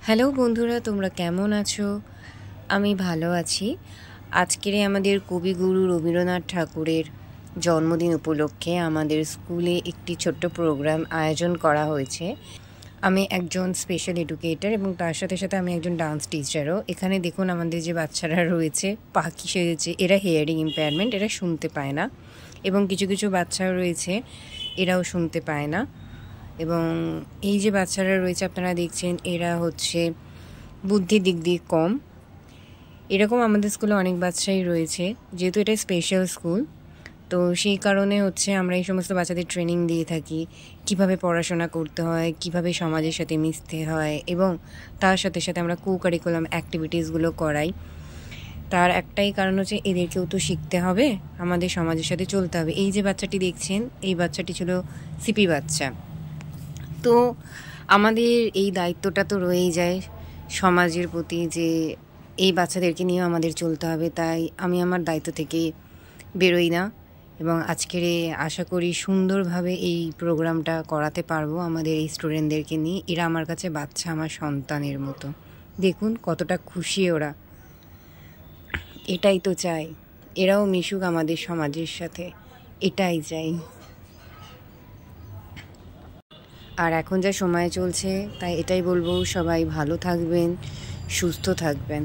Hello বন্ধুরা, তোমরা কেমন আছো? আমি ভালো আছি। আজকের আমাদের কবিগুরু রবীন্দ্রনাথ ঠাকুরের জন্মদিন উপলক্ষে আমাদের স্কুলে একটি ছোট্ট প্রোগ্রাম আয়োজন করা হয়েছে। আমি একজন স্পেশাল এডুকেটর এবং তার সাথে সাথে আমি একজন ডান্স টিচারও। এখানে দেখুন আমাদের যে বাচ্চারা রয়েছে পাখি সেজেছে, এরা হিয়ারিং ইম্পেয়ারমেন্ট, এরা শুনতে পায় না। এবং কিছু কিছু বাচ্চাও রয়েছে এরাও শুনতে পায় না। এবং এই যে বাচ্চারা রয়েছে আপনারা দেখছেন, এরা হচ্ছে বুদ্ধির দিক দিয়ে কম। এরকম আমাদের স্কুলে অনেক বাচ্চাই রয়েছে, যেহেতু এটা স্পেশাল স্কুল, তো সেই কারণে হচ্ছে আমরা এই সমস্ত বাচ্চাদের ট্রেনিং দিয়ে থাকি কিভাবে পড়াশোনা করতে হয়, কিভাবে সমাজের সাথে মিশতে হয়, এবং তার সাথে সাথে আমরা কো কারিকুলাম অ্যাক্টিভিটিসগুলো করাই। তার একটাই কারণ হচ্ছে এদেরকেও তো শিখতে হবে, আমাদের সমাজের সাথে চলতে হবে। এই যে বাচ্চাটি দেখছেন, এই বাচ্চাটি ছিল সিপি বাচ্চা। তো আমাদের এই দায়িত্বটা তো রয়েই যায় সমাজের প্রতি, যে এই বাচ্চাদেরকে নিয়েও আমাদের চলতে হবে। তাই আমি আমার দায়িত্ব থেকে বেরোই না, এবং আজকের আশা করি সুন্দরভাবে এই প্রোগ্রামটা করাতে পারবো আমাদের এই স্টুডেন্টদেরকে নিয়ে। এরা আমার কাছে বাচ্চা, আমার সন্তানের মতো। দেখুন কতটা খুশি ওরা। এটাই তো চাই, এরাও মিশুক আমাদের সমাজের সাথে, এটাই চাই। আর এখন যা সময় চলছে, তাই এটাই বলবো, সবাই ভালো থাকবেন, সুস্থ থাকবেন।